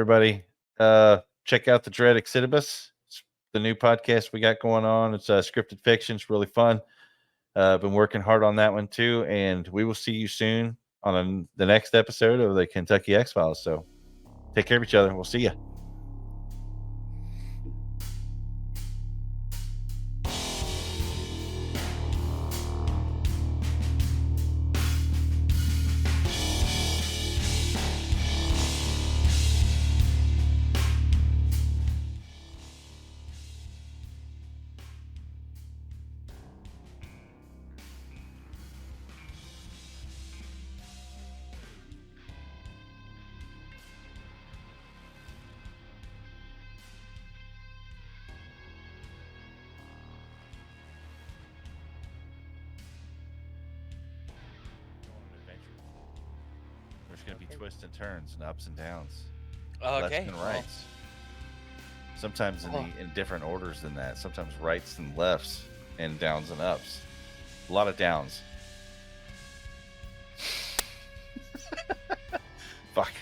everybody. Check out the Dread Exodibus. It's the new podcast we got going on. It's scripted fiction. It's really fun. Been working hard on that one too, and we will see you soon on the next episode of the Kentucky X Files. So take care of each other. We'll see you. There's going to be twists and turns and ups and downs, lefts and rights. Sometimes in different orders than that. Sometimes rights and lefts, and downs and ups. A lot of downs. Fuck.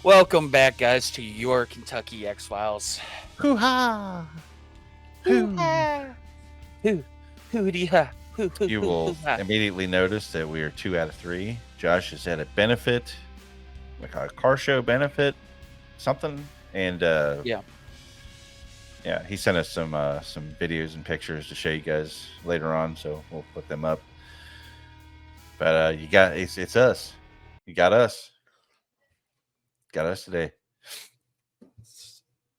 Welcome back, guys, to your Kentucky X Files. Hoo-ha! Hoo-ha! Hoo-dee-ha! You will immediately notice that we are 2 out of 3. Josh is at a benefit, like a car show benefit, something, and yeah, he sent us some videos and pictures to show you guys later on, so we'll put them up. But you got it's us. You got us. Got us today.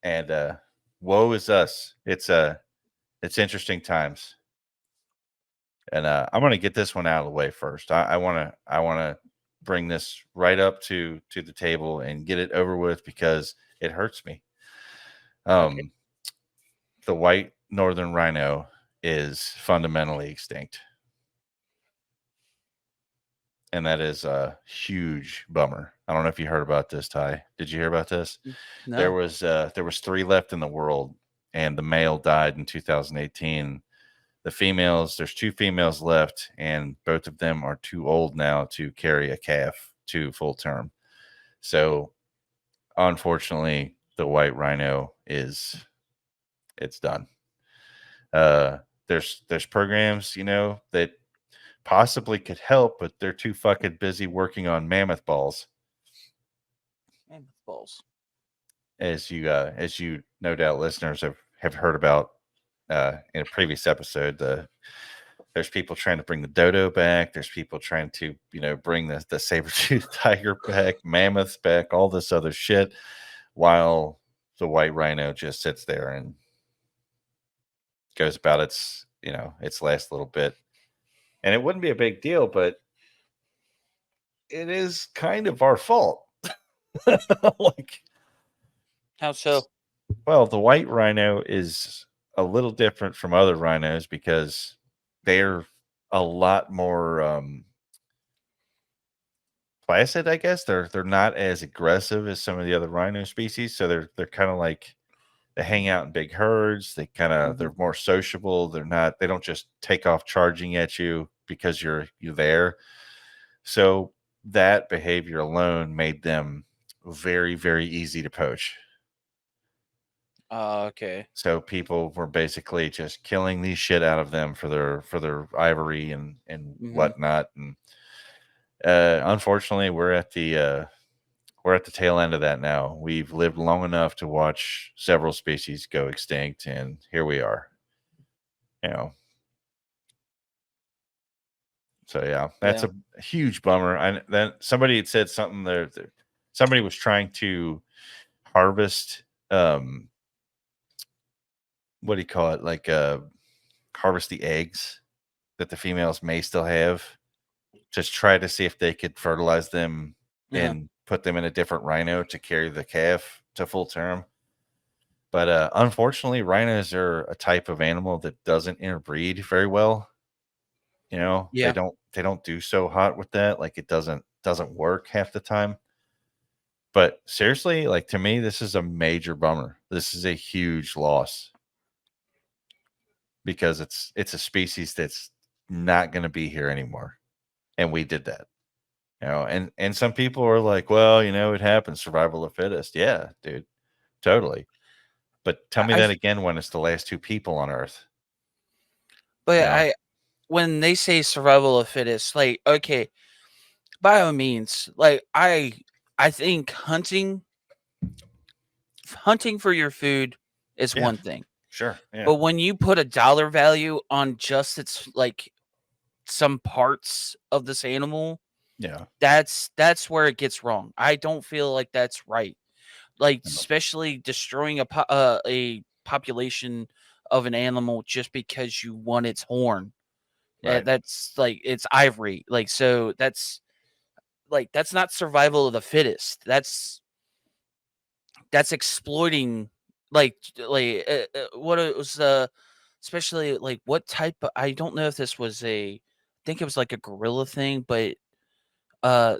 And woe is us. It's interesting times. And I'm going to get this one out of the way first. I want to bring this right up to the table and get it over with because it hurts me. The white Northern Rhino is fundamentally extinct. And that is a huge bummer. I don't know if you heard about this, Ty. Did you hear about this? No. There was 3 left in the world, and the male died in 2018. The females, there's 2 females left, and both of them are too old now to carry a calf to full term. So, unfortunately, the white rhino it's done. There's programs, that possibly could help, but they're too fucking busy working on mammoth balls. Mammoth balls. As you no doubt listeners have heard about in a previous episode, there's people trying to bring the dodo back. There's people trying to, bring the saber-toothed tiger back, mammoths back, all this other shit, while the white rhino just sits there and goes about its last little bit. And it wouldn't be a big deal, but it is kind of our fault. Like, how so? Well, the white rhino is a little different from other rhinos because they're a lot more placid, I guess. They're not as aggressive as some of the other rhino species, so they're kind of like they hang out in big herds. They they're more sociable. They don't just take off charging at you because you're there. So that behavior alone made them very, very easy to poach. Okay. So people were basically just killing these shit out of them for their ivory and whatnot. And unfortunately, we're at the tail end of that now. We've lived long enough to watch several species go extinct, and here we are. So yeah, that's a huge bummer. And then somebody had said something there. Somebody was trying to harvest what do you call it? Like harvest the eggs that the females may still have. Just try to see if they could fertilize them and put them in a different rhino to carry the calf to full term. But unfortunately, rhinos are a type of animal that doesn't interbreed very well. They don't do so hot with that. Like it doesn't work half the time. But seriously, like to me, this is a major bummer. This is a huge loss because it's a species that's not going to be here anymore, and we did that. And some people are like, well, it happens, survival of the fittest. Yeah, dude, totally. But tell me I that again when it's the last two people on Earth. but You know, I when they say survival of fittest, like, okay, by all means, like, I think hunting for your food is yeah, one thing. sure, yeah, But when you put a dollar value on just its like some parts of this animal, yeah, that's where it gets wrong. I don't feel like that's right. Like, no, especially destroying a population of an animal just because you want its horn. right, That's like it's ivory. Like, so that's not survival of the fittest. That's exploiting, what it was, especially, like, what type of, I don't know if this was I think it was like a gorilla thing, but,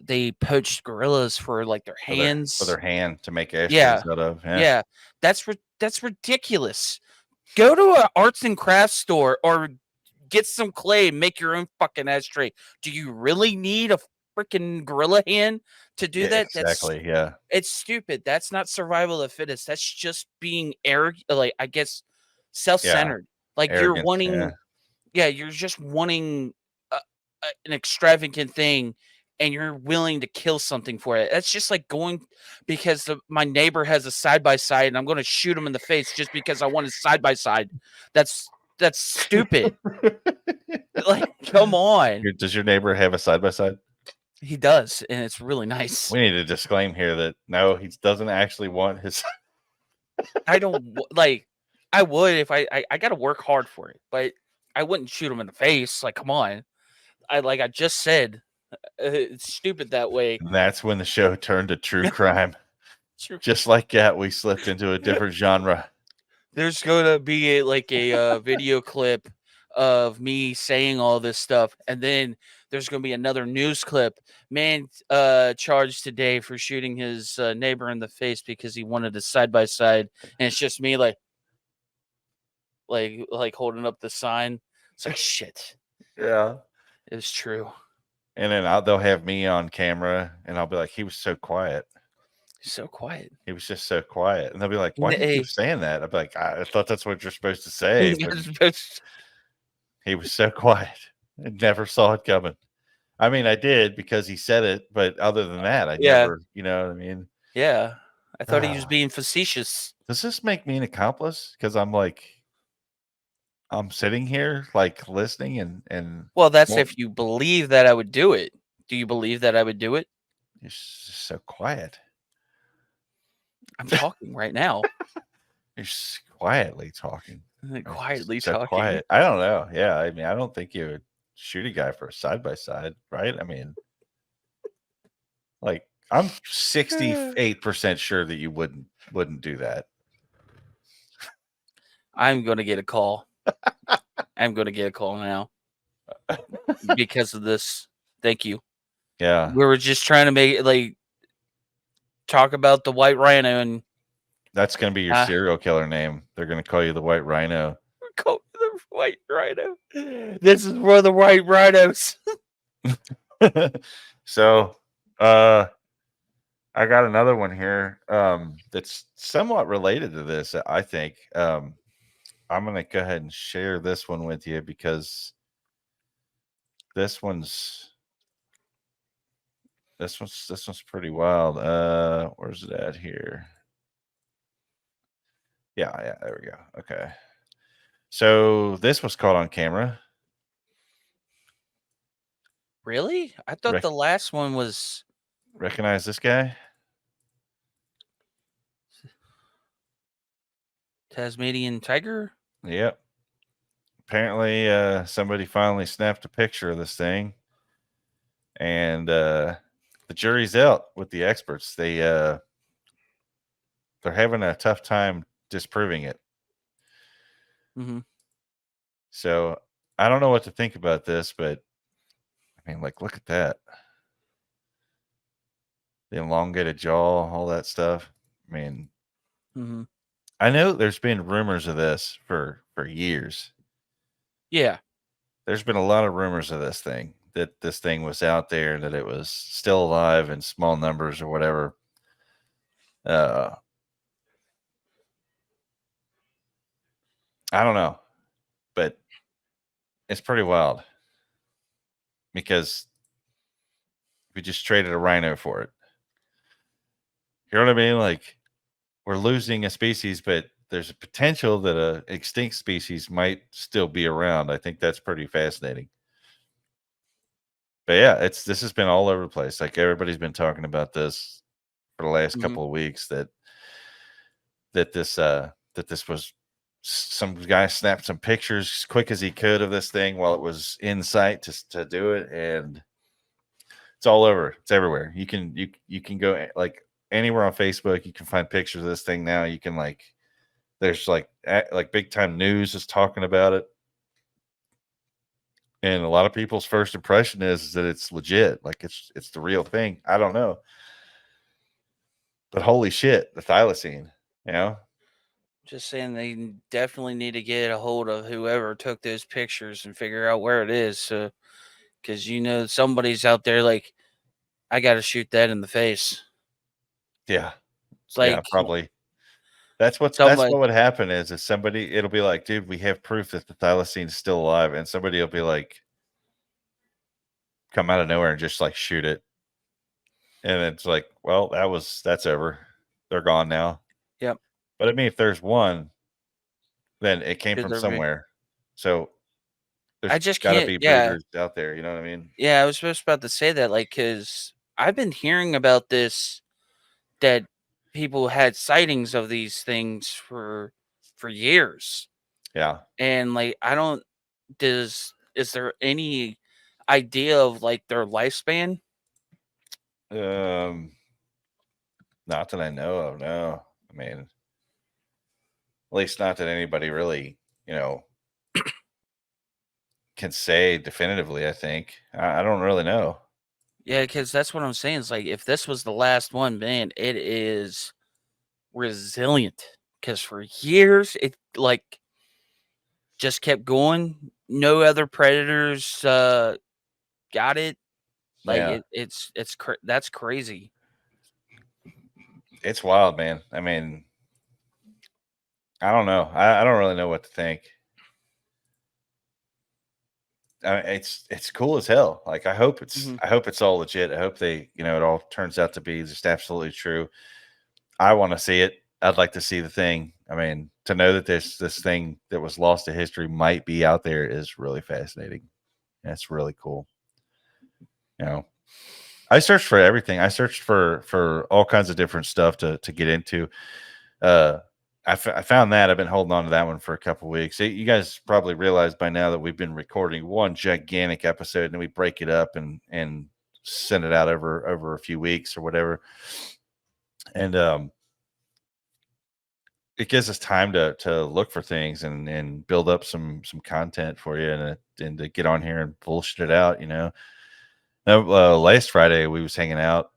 they poached gorillas for, like, their for their hands. hand to make Yeah, ashtrays out of. Yeah, yeah, that's ridiculous. Go to a arts and crafts store or get some clay and make your own fucking ashtray. Do you really need a freaking gorilla hand to do yeah, that? exactly. Yeah, It's stupid. That's not survival of the fittest. That's just being arrogant, like, I guess, yeah, self-centered. Like, you're arrogance. Yeah, wanting, yeah, you're just wanting an extravagant thing, and you're willing to kill something for it. That's just like going because my neighbor has a side by side, and I'm going to shoot him in the face just because I want his side by side. That's stupid. Like, come on. Does your neighbor have a side by side? He does, and it's really nice. We need to disclaim here that no, he doesn't actually want his. I don't like. I would if I got to work hard for it, but I wouldn't shoot him in the face. Like, come on. I just said, it's stupid that way. That's when the show turned to true crime. Just like that, we slipped into a different genre. There's gonna be a video clip of me saying all this stuff, and then there's gonna be another news clip. Man, charged today for shooting his neighbor in the face because he wanted a side by side, and it's just me like holding up the sign. It's like shit. Yeah. It's true. And then they'll have me on camera, and I'll be like, "He was so quiet. He's so quiet. He was just so quiet." And they'll be like, "Why do you keep Hey, saying that?" I'll be like, "I thought that's what you're supposed to say, but he was so quiet. I never saw it coming." I mean, I did because he said it, but other than that, I yeah, never, you know what I mean? yeah. I thought he was Ah, being facetious. does this make me an accomplice? Because I'm sitting here like listening and Well, that's well, if you believe that I would do it. Do you believe that I would do it? you're just so quiet. I'm talking right now. You're just quietly talking. Quietly So talking. quiet. I don't know. Yeah, I mean, I don't think you would shoot a guy for a side by side, right? I mean, like I'm 68% sure that you wouldn't do that. I'm gonna get a call. I'm gonna get a call now because of this. Thank you. Yeah, We were just trying to make it talk about the white rhino and that's gonna be your uh serial killer name. They're gonna call you the White Rhino. call the white rhino. This is for the white rhinos. So, I got another one here that's somewhat related to this. I think I'm gonna go ahead and share this one with you because this one's this one's pretty wild. Where's it at here? Yeah, there we go. Okay. So this was caught on camera. Really? I thought Rec- the last one was recognize this guy? Tasmanian tiger. Yep. Apparently, somebody finally snapped a picture of this thing, and the jury's out with the experts. They're having a tough time disproving it. Mm-hmm. So I don't know what to think about this, but I mean, like, look at that. The elongated jaw, all that stuff. I mean, Mm-hmm. I know there's been rumors of this for years. Yeah. There's been a lot of rumors of this thing that this thing was out there, that it was still alive in small numbers or whatever. I don't know, but it's pretty wild because we just traded a rhino for it. You know what I mean? Like, we're losing a species, but there's a potential that a extinct species might still be around. I think that's pretty fascinating. But yeah, this has been all over the place. Like, everybody's been talking about this for the last Mhm. couple of weeks, that this was, some guy snapped some pictures as quick as he could of this thing while it was in sight to do it, and it's all over. It's everywhere. You can go like anywhere on Facebook. You can find pictures of this thing now. You can like, there's like big time news is talking about it, and a lot of people's first impression is that it's legit. Like, it's the real thing. I don't know, but holy shit, the thylacine. You know, Just saying they definitely need to get a hold of whoever took those pictures and figure out where it is. So, because somebody's out there like, I got to shoot that in the face. yeah, It's yeah, like probably. That's somebody, what would happen is somebody, it'll be like, dude, we have proof that the thylacine is still alive, and somebody will be like, come out of nowhere and just like shoot it, and it's like, well, that's over. They're gone now. yep. But I mean, if there's one, then it came Should from there be? somewhere. So I there's just got to can't. be Yeah, breeders out there. You know what I mean? yeah. I was just about to say that, like, because I've been hearing about this, that people had sightings of these things for years, Yeah. and like, I don't. Is there any idea of like their lifespan? Um, Not that I know of. No, I mean, at least not that anybody really, you know, can say definitively. I think I don't really know. Yeah, because that's what I'm saying. It's like, if this was the last one, man, it is resilient. Because for years it like just kept going. No other predators got it. Like Yeah, that's crazy. it's wild, man. I mean, I don't know. I don't really know what to think. It's cool as hell. Like, Hmm. I hope it's all legit. I hope they, it all turns out to be just absolutely true. I want to see it. I'd like to see the thing. I mean, to know that this thing that was lost to history might be out there is really fascinating. That's really cool. You know, I searched for everything. I searched for all kinds of different stuff to get into. Uh, I found that. I've been holding on to that one for a couple weeks. You guys probably realized by now that we've been recording one gigantic episode, and then we break it up and send it out over a few weeks or whatever. And it gives us time to look for things and build up some content for you, and to get on here and bullshit it out. Now, last Friday we was hanging out.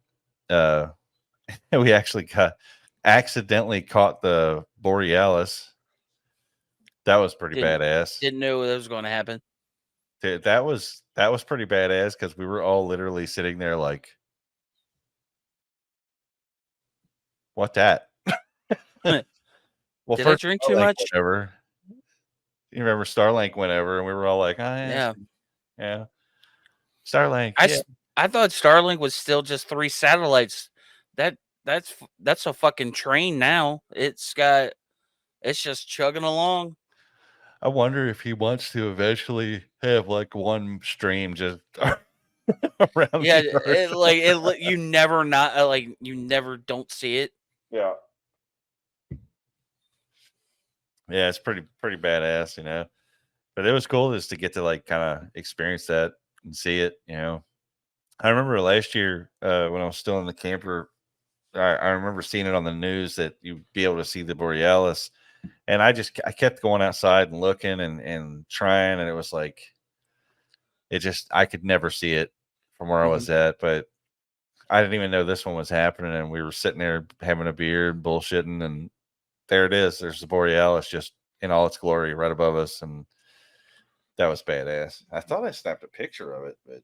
Uh, we actually accidentally caught the borealis. That was pretty Didn't badass. didn't know that was going to happen. Dude, that was pretty badass because we were all literally sitting there like, what that? Well, Did I first drink too Starlink went much? over. You remember Starlink went over, and we were all like, oh yeah, Yeah. yeah, Starlink, I yeah. s- I thought Starlink was still just 3 satellites. That that's a fucking train now. It's just chugging along. I wonder if he wants to eventually have like one stream just around Yeah, the earth. you never not like you never don't see it. Yeah. Yeah, it's pretty badass, But it was cool just to get to like kind of experience that and see it. I remember last year when I was still in the camper, I remember seeing it on the news that you'd be able to see the borealis, and I kept going outside and looking and trying, and it was like I could never see it from where I Mhm. was at, but I didn't even know this one was happening, and we were sitting there having a beer, bullshitting, and there it is. There's the borealis just in all its glory right above us, and that was badass. I thought I snapped a picture of it, but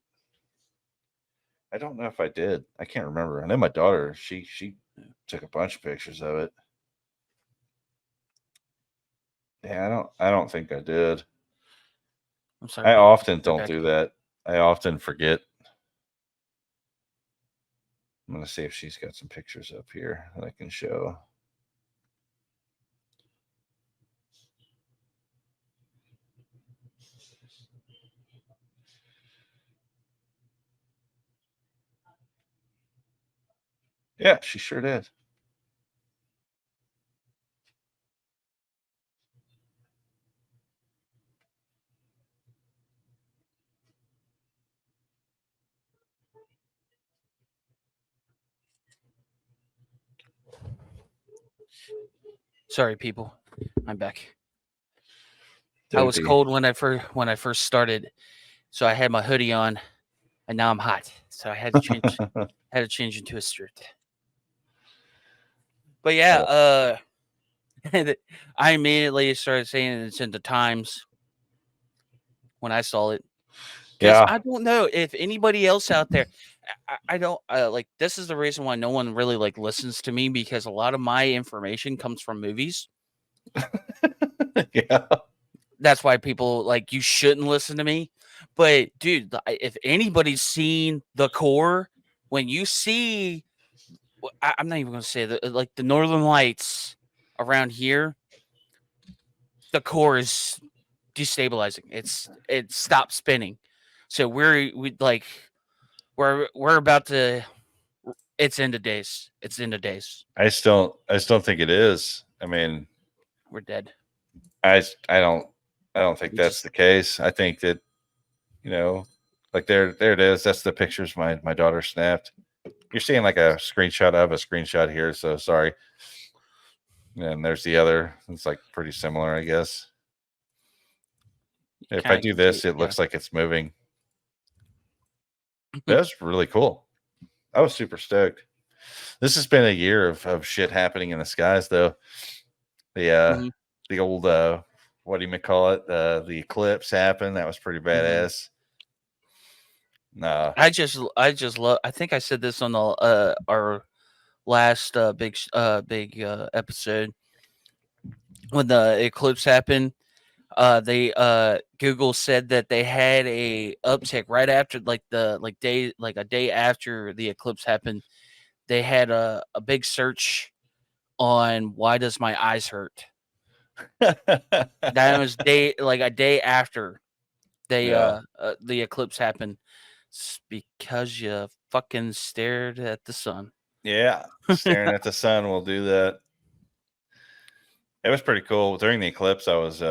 I don't know if I did. I can't remember. I know my daughter, she took a bunch of pictures of it. Yeah, I don't think I did. I'm sorry. I often You're don't back. do that. I often forget. I'm gonna see if she's got some pictures up here that I can show. Yeah, she sure did. Sorry, people. I'm back. I was Dopey. cold when I first started, so I had my hoodie on, and now I'm hot. So I had to change into a shirt. But yeah, I immediately started saying it's in the Times when I saw it. Because Yeah. I don't know if anybody else out there. I don't like. This is the reason why no one really like listens to me, because a lot of my information comes from movies. Yeah. That's why people like you shouldn't listen to me. But dude, if anybody's seen The Core, when you see, I'm not even going to say that, like the Northern Lights around here, The Core is destabilizing. It stops spinning. So we're about to. It's end of days. It's end of days. I still think it is. I mean, We're dead. I don't think We that's just the case. I think that, like there it is. That's the pictures my daughter snapped. You're seeing like a screenshot of a screenshot here, so sorry. And there's the other. It's like pretty similar, I guess. If I kind of do confused. this, it Yeah. looks like it's moving. That's really cool. I was super stoked. This has been a year of shit happening in the skies, though. Mhm, The old what do you call it? The eclipse happened. That was pretty mhm. badass. Nah, I just love. I think I said this on the our last big episode when the eclipse happened. They Google said that they had a uptick right after like a day after the eclipse happened. They had a big search on why does my eyes hurt. That was a day after yeah, the eclipse happened. It's because you fucking stared at the sun. yeah. Staring at the sun will do that. It was pretty cool. During the eclipse, I was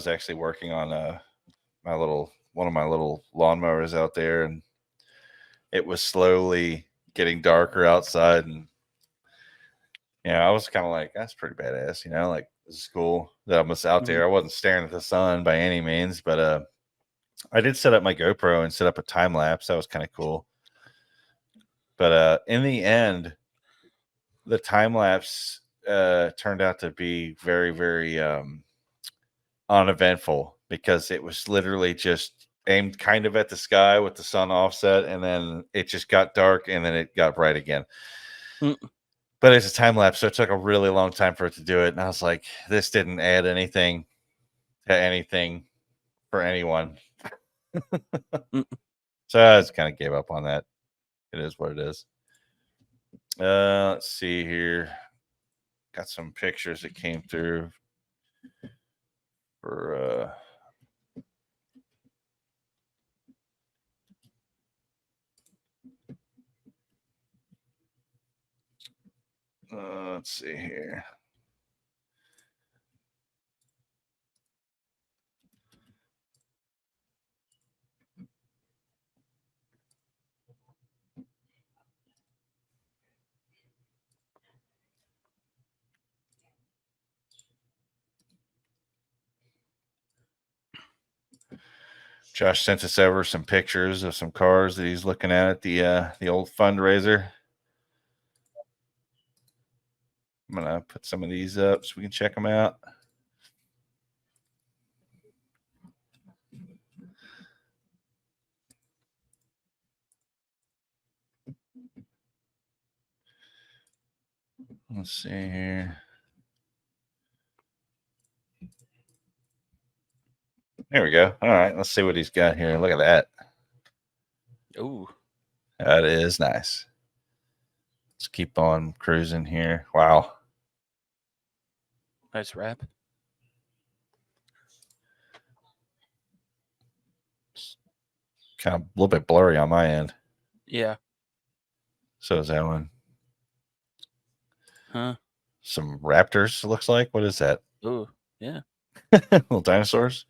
actually working on one of my little lawnmowers out there, and it was slowly getting darker outside, and I was kind of like, that's pretty badass, like this is cool that I was out Mhm, there. I wasn't staring at the sun by any means, but I did set up my GoPro and set up a time lapse. That was kind of cool. But in the end, the time lapse turned out to be very, very uneventful because it was literally just aimed kind of at the sky with the sun offset, and then it just got dark and then it got bright again. mm, But it's a time lapse, so it took a really long time for it to do it. And I was like, this didn't add anything to anything for anyone. mm. So I just kind of gave up on that. It is what it is. Let's see here. Got some pictures that came through for let's see here. Josh sent us over some pictures of some cars that he's looking at the old fundraiser. I'm gonna put some of these up so we can check them out. Let's see here. There we go. All right, let's see what he's got here. Look at that. Ooh, That is nice. Let's keep on cruising here. Wow. nice wrap. Kind of a little bit blurry on my end. Yeah. So is that one. Huh. Some raptors, it looks like. What is that? Ooh, yeah. Little dinosaurs.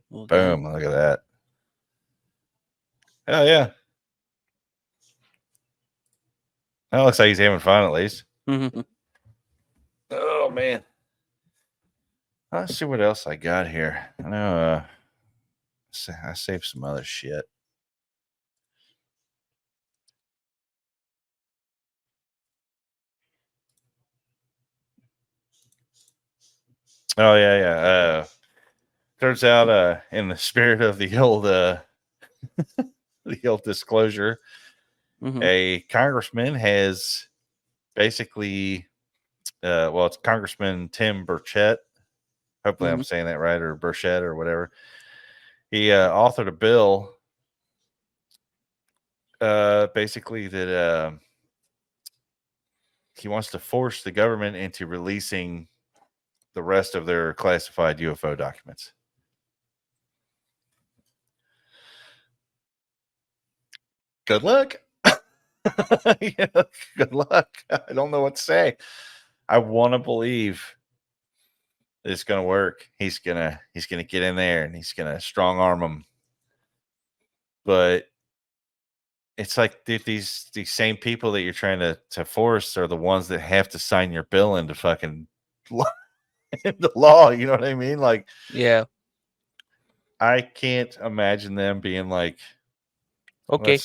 Well Boom. done. Look at that. Hell yeah. That looks like he's having fun at least. Oh man. Let's see what else I got here. I know I saved some other shit. Oh yeah, yeah. Turns out in the spirit of the old the old disclosure, a congressman has basically well, it's Congressman Tim Burchett. Hopefully I'm saying that right, or Burchett or whatever. He authored a bill basically that he wants to force the government into releasing the rest of their classified UFO documents. Good luck. Yeah, good luck. I don't know what to say. I want to believe it's going to work. He's gonna get in there and he's gonna strong arm them. But it's like, dude, these same people that you're trying to force are the ones that have to sign your bill into fucking into law. You know what I mean? Like, Yeah. I can't imagine them being like, Okay.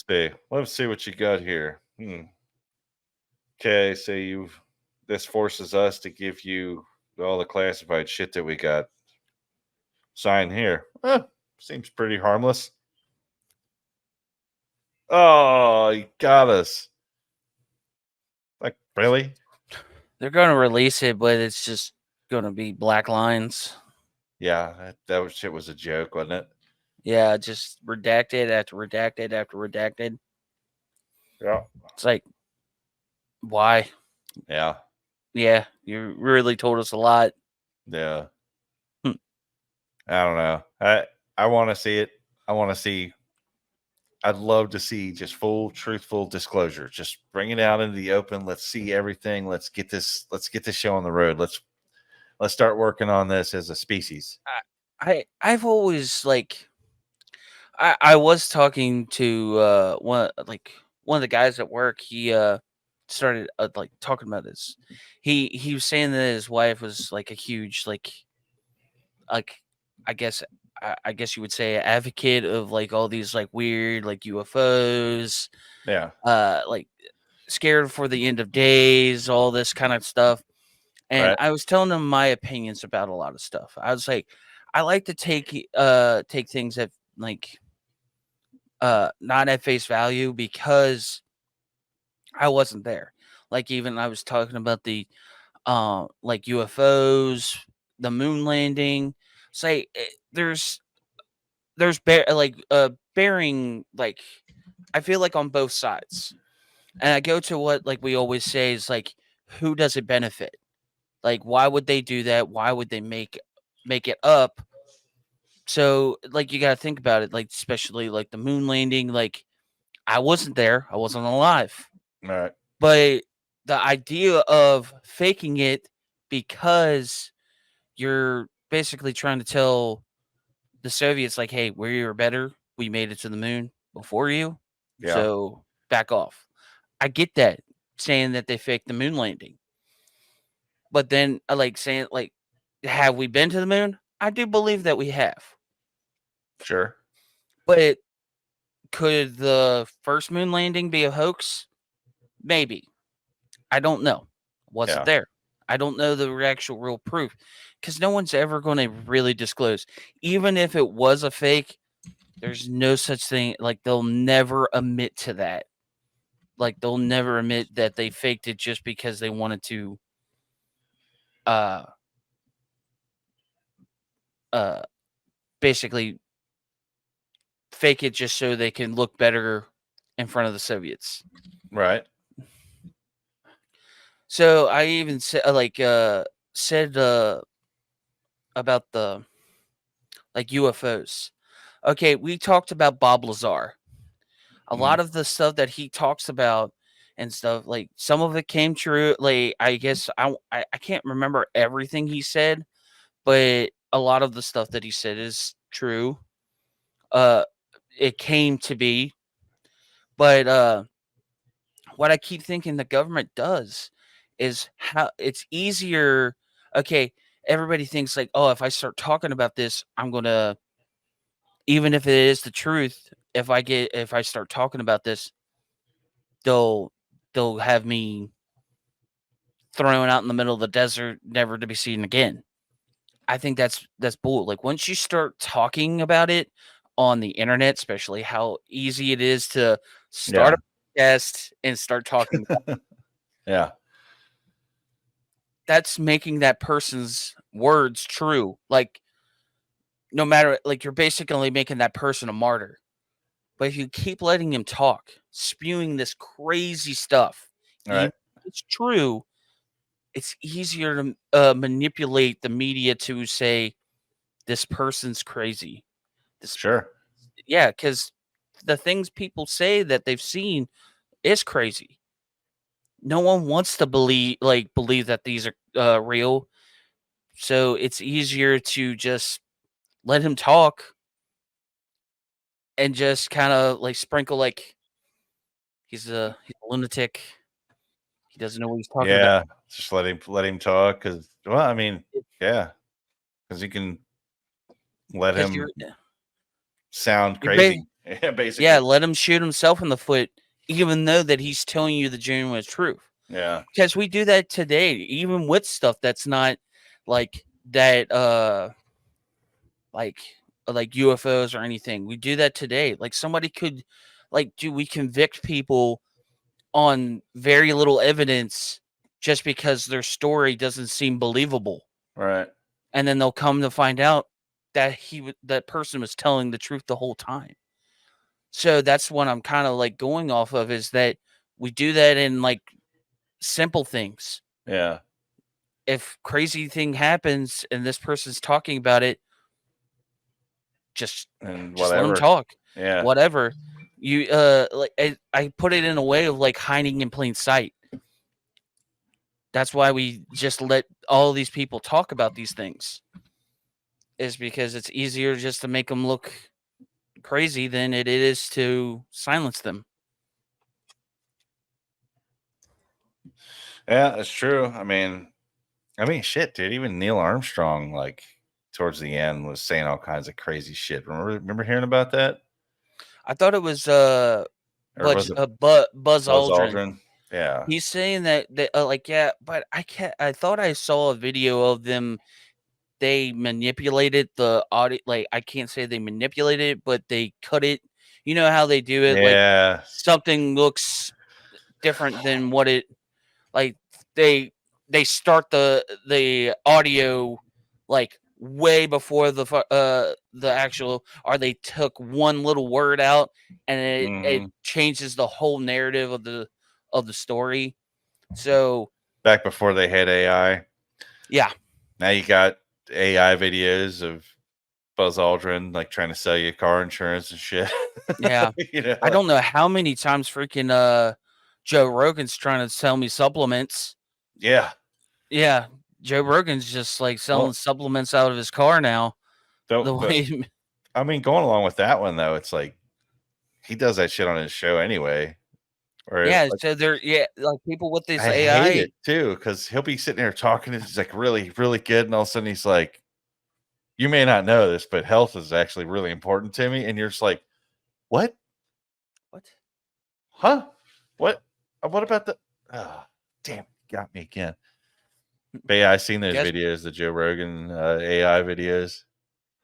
let's see what you got here. Okay, so this forces us to give you all the classified shit that we got. Sign here. Seems pretty harmless. Oh, you got us. Like, really? They're going to release it, but it's just going to be black lines. Yeah, that shit was a joke, wasn't it? Yeah, just redacted after redacted after redacted. Yeah. It's like, why? Yeah. Yeah, you really told us a lot. Yeah. I don't know. I want to see it. I want to see. I'd love to see just full, truthful disclosure. Just bring it out into the open. Let's see everything. Let's get this show on the road. Let's start working on this as a species. I've always like I was talking to one of the guys at work. He started like talking about this. He was saying that his wife was like a huge like I guess you would say advocate of like all these like weird like UFOs, Yeah. like scared for the end of days, all this kind of stuff. And Right. I was telling him my opinions about a lot of stuff. I was like, I like to take things at like not at face value because I wasn't there. Like even I was talking about the like UFOs, the moon landing. Say there's bearing like I feel like on both sides. And I go to what like we always say is like who does it benefit? Like why would they do that? Why would they make it up? So like you got to think about it like especially like the moon landing like I wasn't there. I wasn't alive. Right. But the idea of faking it because you're basically trying to tell the Soviets, like, hey, we were better. We made it to the moon before you. Yeah. So back off. I get that saying that they faked the moon landing. But then I like saying, like, have we been to the moon? I do believe that we have. Sure. But could the first moon landing be a hoax? Maybe. I don't know. Wasn't Yeah. there. I don't know the actual real proof because no one's ever going to really disclose. Even if it was a fake, there's no such thing. Like they'll never admit to that. Like they'll never admit that they faked it just because they wanted to. uh uh basically fake it just so they can look better in front of the Soviets. Right. So I even said said about the UFOs. Okay, we talked about Bob Lazar. A Mhm. lot of the stuff that he talks about and stuff, like some of it came true. Like I guess I can't remember everything he said, but a lot of the stuff that he said is true. Uh, it came to be, but what I keep thinking the government does is how it's easier. Okay, everybody thinks like, oh, if I start talking about this, I'm gonna, even if it is the truth, if I start talking about this, they'll they'll have me thrown out in the middle of the desert, never to be seen again. I think that's bull. Like once you start talking about it on the internet, especially how easy it is to start Yeah. a podcast and start talking about, Yeah. that's making that person's words true. Like no matter, like you're basically making that person a martyr. But if you keep letting him talk, spewing this crazy stuff, All even right. if it's true, it's easier to manipulate the media to say this person's crazy. This, Sure. yeah, because the things people say that they've seen is crazy. No one wants to believe that these are real, so it's easier to just let him talk and just kind of like sprinkle like he's a lunatic. He doesn't know what he's talking about. Yeah. Just let him talk because, well, I mean, yeah, because you can let Because him sound you're crazy. Yeah, yeah, basically. let him shoot himself in the foot, even though that he's telling you the genuine truth. Yeah. Because we do that today, even with stuff that's not like that, like UFOs or anything. We do that today. Like somebody could, like, do we convict people on very little evidence just because their story doesn't seem believable, Right. and then they'll come to find out that that person was telling the truth the whole time. So that's what I'm kind of like going off of is that we do that in like simple things. Yeah. If crazy thing happens and this person's talking about it, just And let them whatever. talk. Yeah. Whatever. You like I put it in a way of like hiding in plain sight. That's why we just let all these people talk about these things. Is because it's easier just to make them look crazy than it is to silence them. Yeah, that's true. I mean, shit, dude. Even Neil Armstrong, like towards the end, was saying all kinds of crazy shit. Remember hearing about that, I thought it was or was it Buzz Buzz Aldrin. Aldrin? Yeah, He's saying that like yeah, but I can't. I thought I saw a video of them. They manipulated the audio. Like I can't say they manipulated it, but they cut it. You know how they do it? Like yeah, something looks different than what it like. They they start the audio like way before the actual, or they took one little word out and it hmm changes the whole narrative of the story. So back before they had AI. yeah, Now you got AI videos of Buzz Aldrin like trying to sell you car insurance and shit. yeah. you know, I like, don't know how many times freaking Joe Rogan's trying to sell me supplements. yeah. Yeah, Joe Rogan's just like selling Well, supplements out of his car now. The don't. But way, I mean, going along with that one though, it's like he does that shit on his show anyway. Or yeah. like So they're yeah, like people with this I hate AI. it too because he'll be sitting there talking. It's like really, really good, and all of a sudden he's like, "You may not know this, but health is actually really important to me." And you're just like, "What? What? Huh? What? What about the? Oh, damn, got me again." But yeah, I've seen those Guess videos, the Joe Rogan AI videos.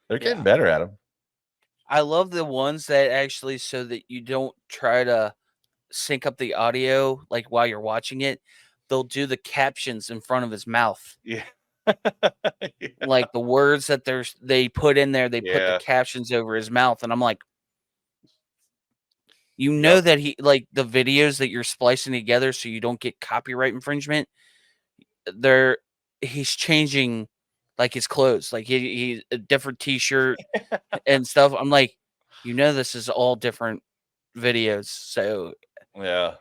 They're getting yeah. better at them. I love the ones that actually so that you don't try to sync up the audio like while you're watching it. They'll do the captions in front of his mouth. Yeah, Yeah. Like the words that they put in there, they put the Yeah. captions over his mouth, and I'm like, you know Yep. that he like the videos that you're splicing together so you don't get copyright infringement. They're he's changing like his clothes, like he a different T-shirt and stuff. I'm like, you know, this is all different videos, so Yeah.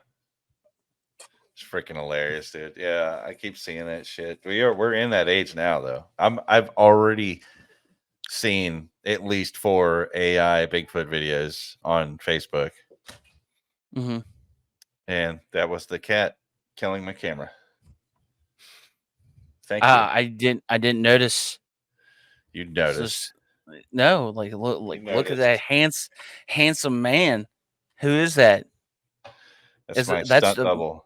It's freaking hilarious, dude. Yeah, I keep seeing that shit. We're in that age now though. I've already seen at least 4 AI Bigfoot videos on Facebook. mhm. And that was the cat killing my camera. Thank you. I didn't notice. You This noticed. is no, You look at that noticed. handsome man. Who is that? That's Is my it that's stunt the double.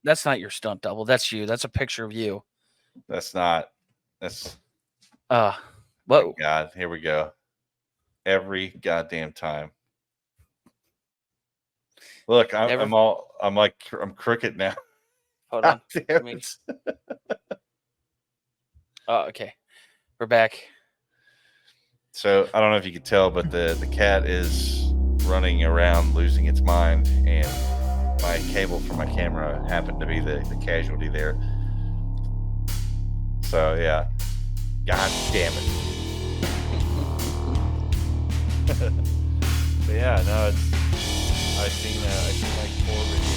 that's not your stunt double. That's you. That's a picture of you. That's not. That's Uh my whoa. God. Here we go. Every goddamn time. Look, Never I'm crooked now. hold God on. damn Let me it. oh, okay. We're back. So I don't know if you could tell, but the cat is running around losing its mind, and my cable for my camera happened to be the casualty there. So yeah, God damn it. But yeah, no, it's I've seen like 4 videos